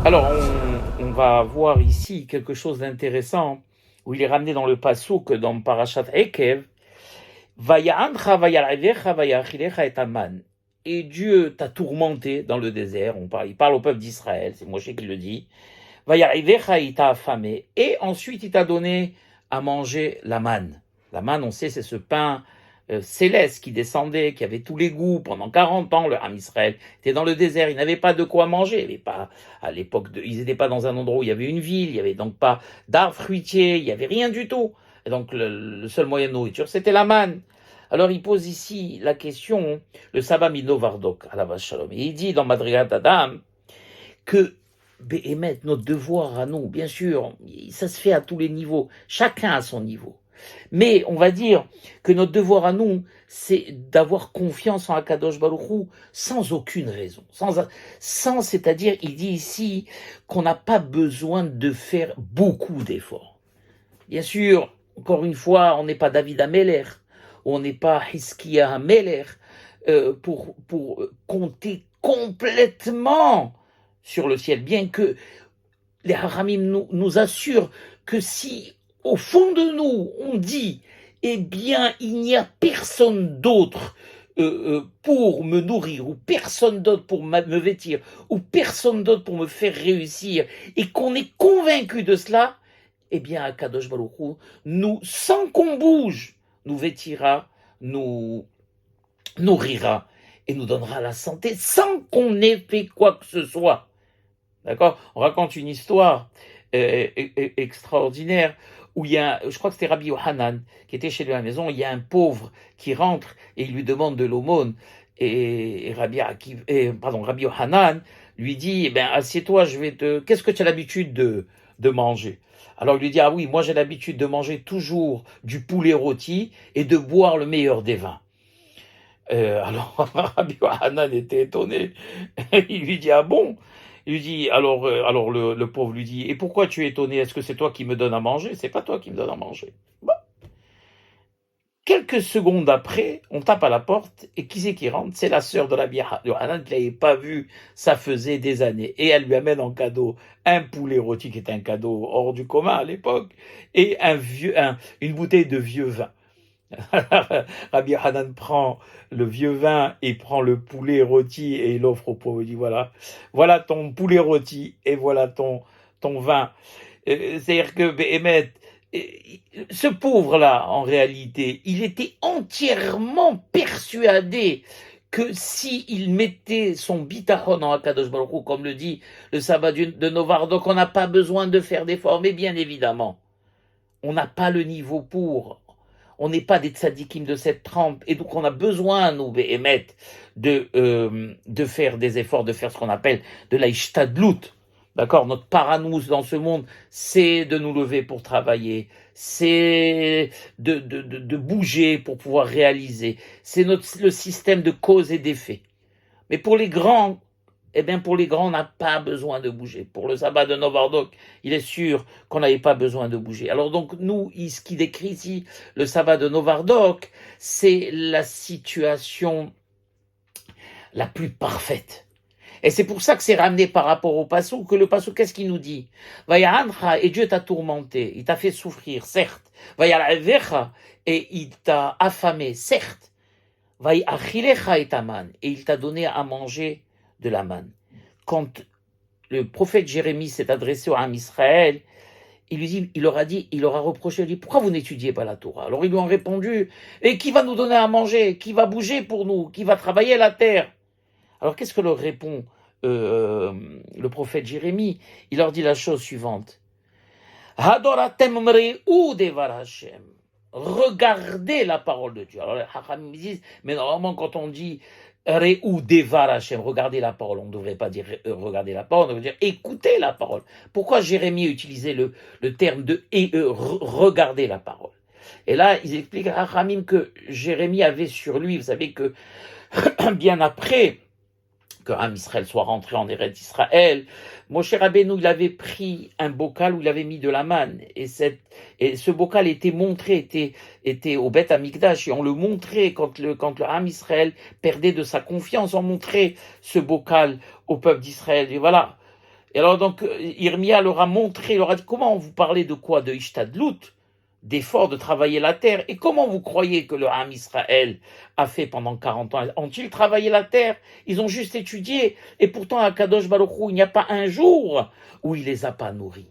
Alors, on va voir ici quelque chose d'intéressant, où il est ramené dans le Passouk, dans Parashat Ekev, Vaya'ancha vayal'avecha vayachilecha et aman. Et Dieu t'a tourmenté dans le désert, il parle au peuple d'Israël, c'est Moshe qui le dit, Vayal'avecha, il t'a affamé, et ensuite il t'a donné à manger la manne. La manne, on sait, c'est ce pain céleste qui descendait, qui avait tous les goûts pendant 40 ans. Le Ham Israël était dans le désert, ils n'avaient pas de quoi manger. Il y avait pas, à l'époque, ils n'étaient pas dans un endroit où il y avait une ville, il n'y avait donc pas d'arbres fruitiers, il n'y avait rien du tout. Et donc le seul moyen de nourriture, c'était la manne. Alors il pose ici la question, le Saba Mino Vardok, à la vache Shalom. Et il dit dans Madrigat Adam que Béhémet, notre devoir à nous, bien sûr, ça se fait à tous les niveaux, chacun à son niveau. Mais on va dire que notre devoir à nous, c'est d'avoir confiance en Akadosh Baruch Hu sans aucune raison. C'est-à-dire, il dit ici qu'on n'a pas besoin de faire beaucoup d'efforts. Bien sûr, encore une fois, on n'est pas David Ameller, on n'est pas Hiskia Ameller pour compter complètement sur le ciel, bien que les Haramim nous assurent que si au fond de nous on dit eh bien il n'y a personne d'autre pour me nourrir, ou personne d'autre pour me vêtir, ou personne d'autre pour me faire réussir, et qu'on est convaincu de cela, eh bien Akadosh Baruch Hu, nous, sans qu'on bouge, nous vêtira, nous nourrira et nous donnera la santé sans qu'on ait fait quoi que ce soit. D'accord? On raconte une histoire extraordinaire où il y a, je crois que c'était Rabbi Yohanan qui était chez lui à la maison, il y a un pauvre qui rentre et il lui demande de l'aumône, et Rabbi Yohanan lui dit, eh ben, assieds-toi, qu'est-ce que tu as l'habitude de manger? Alors il lui dit, ah oui, moi j'ai l'habitude de manger toujours du poulet rôti et de boire le meilleur des vins. Alors Rabbi Yohanan était étonné. Il lui dit, ah bon? Il lui dit, alors le pauvre lui dit, et pourquoi tu es étonné? Est-ce que c'est toi qui me donnes à manger? C'est pas toi qui me donnes à manger. Bon. Quelques secondes après, on tape à la porte, et qui c'est qui rentre? C'est la sœur de Rabbi Yohanan qui l'avait pas vu, ça faisait des années. Et elle lui amène en cadeau un poulet rôti, qui est un cadeau hors du commun à l'époque, et une bouteille de vieux vin. Rabbi Hanan prend le vieux vin et prend le poulet rôti et il offre au pauvre. Il dit, voilà ton poulet rôti et voilà ton vin. C'est-à-dire que Béhémet, ce pauvre-là, en réalité, il était entièrement persuadé que s'il mettait son bitachon en Akadosh Baruch Hu, comme le dit le sabbat de Novardok, on n'a pas besoin de faire d'efforts. Mais bien évidemment, on n'a pas le niveau pour. On n'est pas des tzadikim de cette trempe, et donc on a besoin, nous, Béhémet, de faire des efforts, de faire ce qu'on appelle de la ishtadlout. D'accord? Notre paranous dans ce monde, c'est de nous lever pour travailler, c'est de bouger pour pouvoir réaliser. C'est le système de cause et d'effet. Mais pour les grands, eh bien, pour les grands, on n'a pas besoin de bouger. Pour le sabbat de Novardok, il est sûr qu'on n'avait pas besoin de bouger. Alors donc, nous, ce qui décrit ici le sabbat de Novardok, c'est la situation la plus parfaite. Et c'est pour ça que c'est ramené par rapport au Passou, que le Passou, qu'est-ce qu'il nous dit? Vayahancha, et Dieu t'a tourmenté, il t'a fait souffrir, certes. Vayalavecha, et il t'a affamé, certes. Vayachilecha et aman, et il t'a donné à manger de la manne. Quand le prophète Jérémie s'est adressé au Ham Israël, il leur a reproché, il dit, pourquoi vous n'étudiez pas la Torah? Alors ils lui ont répondu, et qui va nous donner à manger? Qui va bouger pour nous? Qui va travailler la terre? Alors qu'est-ce que leur répond le prophète Jérémie? Il leur dit la chose suivante. Hadoratem mre'u devar Hashem. Regardez la parole de Dieu. Alors les Hachamim disent, mais normalement quand on dit Re'u devar Hashem, regardez la parole, on ne devrait pas dire regardez la parole, on devrait dire écoutez la parole. Pourquoi Jérémie a utilisé le terme de regardez la parole? Et là, ils expliquent à Hachamim que Jérémie avait sur lui, vous savez que bien après que Ham Israël soit rentré en Eretz Israël, Moshe Rabbeinu, il avait pris un bocal où il avait mis de la manne, et ce bocal était montré, était au Beth Amikdash, et on le montrait quand le Ham Israël perdait de sa confiance, on montrait ce bocal au peuple d'Israël, et voilà. Et alors donc, Irmia leur a montré, leur a dit, comment vous parlez de quoi? De Ishtadlut, d'effort de travailler la terre. Et comment vous croyez que le Ham Israël a fait pendant 40 ans? Ont-ils travaillé la terre? Ils ont juste étudié. Et pourtant, à Kadosh Baruch Hu, il n'y a pas un jour où il les a pas nourris.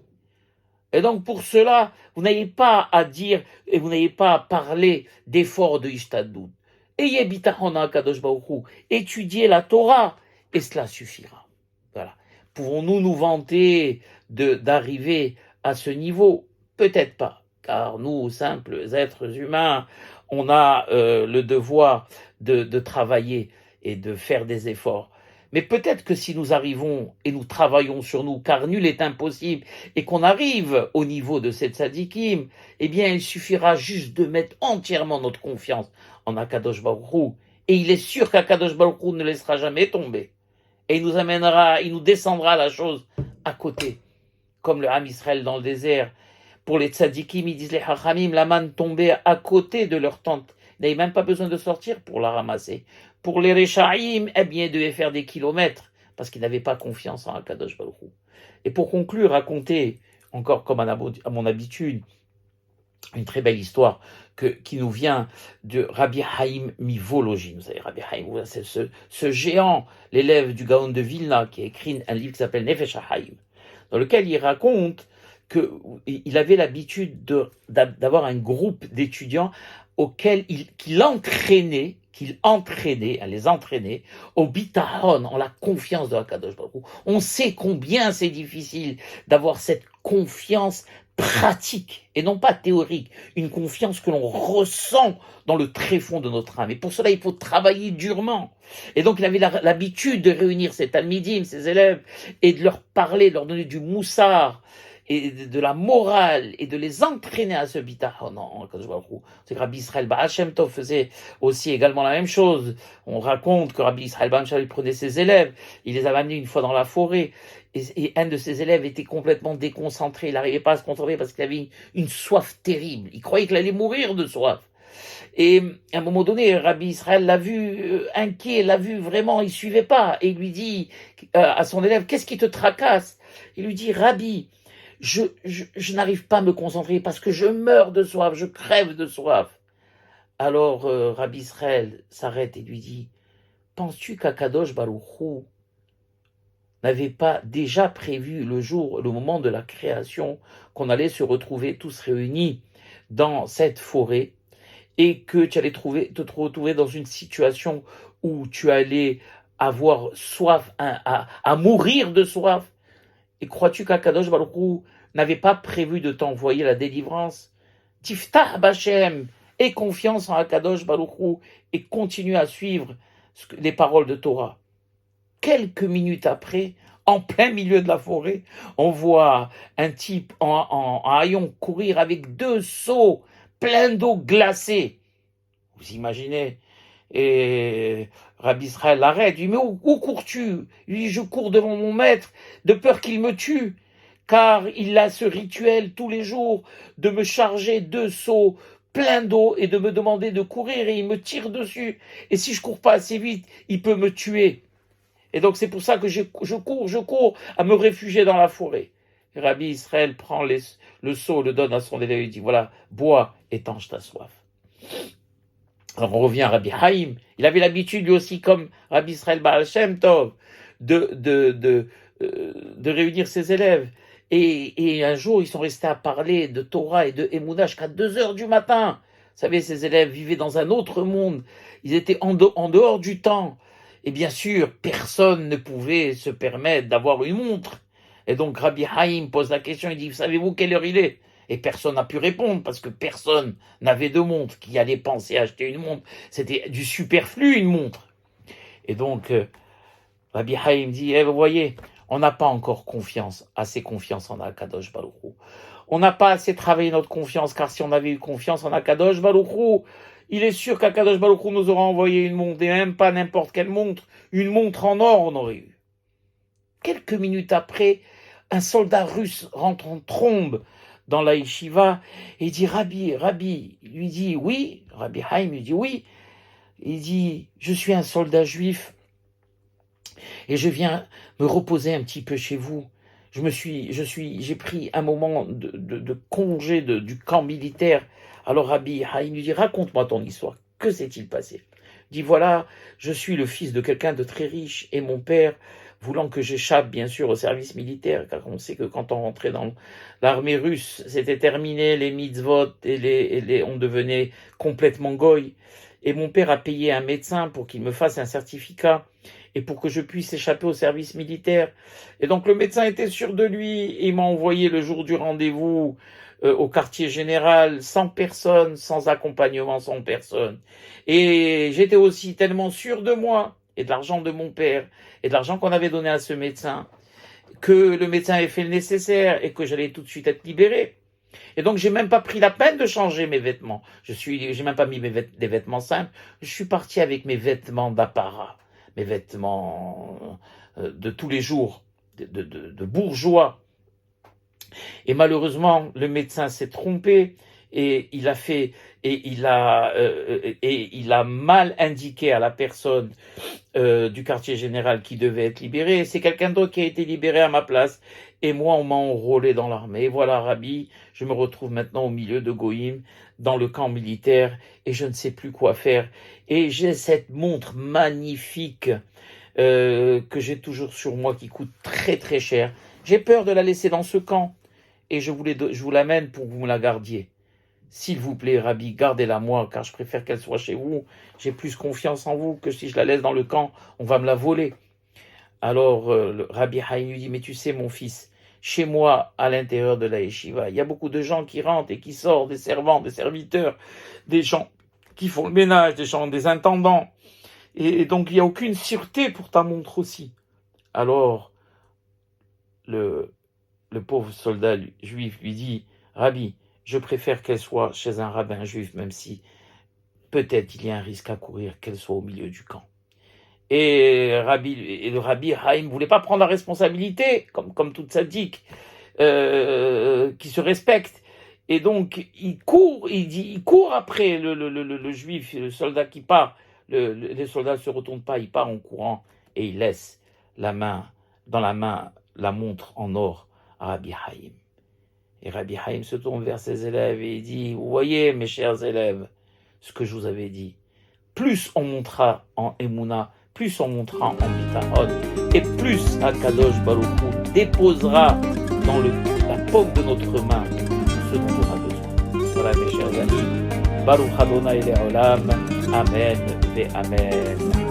Et donc, pour cela, vous n'avez pas à dire, et vous n'avez pas à parler d'effort de Ishtadlut. Ayez bitachon à Kadosh Baruch Hu. Étudiez la Torah, et cela suffira. Voilà. Pouvons-nous nous vanter d'arriver à ce niveau? Peut-être pas, car nous, simples êtres humains, on a le devoir de travailler et de faire des efforts. Mais peut-être que si nous arrivons et nous travaillons sur nous, car nul est impossible, et qu'on arrive au niveau de cette tzadikim, eh bien, il suffira juste de mettre entièrement notre confiance en Akadosh Baruch Hu, et il est sûr qu'Akadosh Baruch Hu ne laissera jamais tomber. Et il nous amènera, il nous descendra la chose à côté, comme le Ham Israël dans le désert. Pour les tzadikim, ils disent les hachamim, la manne tombait à côté de leur tente. Ils n'avaient même pas besoin de sortir pour la ramasser. Pour les Rechaïm, eh bien, ils devaient faire des kilomètres, parce qu'ils n'avaient pas confiance en Akadosh Baruch Hu. Et pour conclure, raconter, encore comme à mon habitude, une très belle histoire qui nous vient de Rabbi Haïm Mivologine. Vous savez, Rabbi Haïm, c'est ce géant, l'élève du Gaon de Vilna, qui a écrit un livre qui s'appelle Nefesh HaHaïm, dans lequel il raconte qu'il avait l'habitude d'avoir un groupe d'étudiants qu'il entraînait, les entraînait au bitahon, en la confiance de Hakadosh Baruch Hu. On sait combien c'est difficile d'avoir cette confiance pratique et non pas théorique, une confiance que l'on ressent dans le tréfonds de notre âme. Et pour cela, il faut travailler durement. Et donc, il avait l'habitude de réunir ses talmidim, ses élèves, et de leur parler, de leur donner du moussard, et de la morale, et de les entraîner à ce bitachon. C'est que Rabbi Israël Baal Shem Tov faisait aussi également la même chose. On raconte que Rabbi Israël Baal Shem Tov prenait ses élèves, il les avait amenés une fois dans la forêt, et un de ses élèves était complètement déconcentré, il n'arrivait pas à se concentrer parce qu'il avait une soif terrible, il croyait qu'il allait mourir de soif. Et à un moment donné, Rabbi Israël l'a vu inquiet, l'a vu vraiment, il suivait pas, et il lui dit à son élève, qu'est-ce qui te tracasse? Il lui dit, Rabbi, je n'arrive pas à me concentrer parce que je meurs de soif, je crève de soif. Alors Rabbi Israël s'arrête et lui dit, penses-tu qu'Akadosh Baruch Hu n'avait pas déjà prévu le moment de la création, qu'on allait se retrouver tous réunis dans cette forêt et que tu allais te retrouver dans une situation où tu allais avoir soif, à mourir de soif? Et crois-tu qu'Akadosh Baruch Hu n'avait pas prévu de t'envoyer la délivrance? Tiftah Bachem, aie confiance en Akadosh Baruch Hu et continue à suivre les paroles de Torah. Quelques minutes après, en plein milieu de la forêt, on voit un type en haillons courir avec 2 seaux pleins d'eau glacée. Vous imaginez? Et Rabbi Israël l'arrête, il dit, mais où cours-tu? Il dit, je cours devant mon maître, de peur qu'il me tue, car il a ce rituel tous les jours de me charger 2 seaux pleins d'eau et de me demander de courir, et il me tire dessus. Et si je cours pas assez vite, il peut me tuer. Et donc c'est pour ça que je cours à me réfugier dans la forêt. Et Rabbi Israël prend le seau, le donne à son élève et dit, voilà, bois, étanche ta soif. Alors on revient à Rabbi Haïm. Il avait l'habitude lui aussi, comme Rabbi Israël Baal Shem Tov, de réunir ses élèves. Et un jour, ils sont restés à parler de Torah et de Emouna jusqu'à 2 heures du matin. Vous savez, ces élèves vivaient dans un autre monde. Ils étaient en dehors du temps. Et bien sûr, personne ne pouvait se permettre d'avoir une montre. Et donc Rabbi Haïm pose la question, il dit, savez-vous quelle heure il est? Et personne n'a pu répondre, parce que personne n'avait de montre. Qui allait penser à acheter une montre? C'était du superflu, une montre. Et donc, Rabbi Haïm dit, vous voyez, on n'a pas encore assez confiance en Akadosh Baruch Hu. On n'a pas assez travaillé notre confiance, car si on avait eu confiance en Akadosh Baruch Hu, il est sûr qu'Akadosh Baruch Hu nous aura envoyé une montre, et même pas n'importe quelle montre, une montre en or on aurait eu. Quelques minutes après, un soldat russe rentre en trombe dans la yeshiva et dit, Rabbi, il lui dit, oui, Rabbi Haïm lui dit, oui. Il dit, je suis un soldat juif et je viens me reposer un petit peu chez vous. j'ai pris un moment de congé du camp militaire. Alors Rabbi Haïm lui dit, raconte-moi ton histoire. Que s'est-il passé? Il dit, voilà, je suis le fils de quelqu'un de très riche et mon père, voulant que j'échappe bien sûr au service militaire, car on sait que quand on rentrait dans l'armée russe, c'était terminé, les mitzvot et on devenait complètement goy. Et mon père a payé un médecin pour qu'il me fasse un certificat et pour que je puisse échapper au service militaire. Et donc le médecin était sûr de lui et il m'a envoyé le jour du rendez-vous au quartier général, sans personne, sans accompagnement, sans personne. Et j'étais aussi tellement sûr de moi et de l'argent de mon père et de l'argent qu'on avait donné à ce médecin que le médecin avait fait le nécessaire et que j'allais tout de suite être libéré. Et donc, j'ai même pas pris la peine de changer mes vêtements. J'ai même pas mis des vêtements simples. Je suis parti avec mes vêtements d'apparat, mes vêtements de tous les jours, de bourgeois. Et malheureusement, le médecin s'est trompé et il a mal indiqué à la personne du quartier général qui devait être libéré. C'est quelqu'un d'autre qui a été libéré à ma place. Et moi, on m'a enrôlé dans l'armée. Et voilà, Rabbi, je me retrouve maintenant au milieu de Goïm, dans le camp militaire, et je ne sais plus quoi faire. Et j'ai cette montre magnifique que j'ai toujours sur moi, qui coûte très très cher. J'ai peur de la laisser dans ce camp, et je vous l'amène pour que vous me la gardiez. S'il vous plaît, Rabbi, gardez-la moi, car je préfère qu'elle soit chez vous. J'ai plus confiance en vous que si je la laisse dans le camp, on va me la voler. Alors, le Rabbi Haïm lui dit, mais tu sais, mon fils, chez moi, à l'intérieur de la yeshiva, il y a beaucoup de gens qui rentrent et qui sortent, des servants, des serviteurs, des gens qui font le ménage, des intendants. Et donc, il n'y a aucune sûreté pour ta montre aussi. Alors, le pauvre soldat juif lui dit, Rabbi, je préfère qu'elle soit chez un rabbin juif, même si peut-être il y a un risque à courir qu'elle soit au milieu du camp. Et le Rabbi Haïm ne voulait pas prendre la responsabilité, comme toute sadique, qui se respecte. Et donc, il court après le juif, le soldat qui part. Les soldats ne se retournent pas, il part en courant et il laisse dans la main la montre en or à Rabbi Haïm. Et Rabbi Haïm se tourne vers ses élèves et il dit, vous voyez, mes chers élèves, ce que je vous avais dit. Plus on montera en Emouna, plus on montera en Bitachon, et plus Akadosh Baruch Hu déposera dans la paume de notre main ce dont on a besoin. Voilà, mes chers amis. Baruch Adonai Le'olam. Amen ve Amen.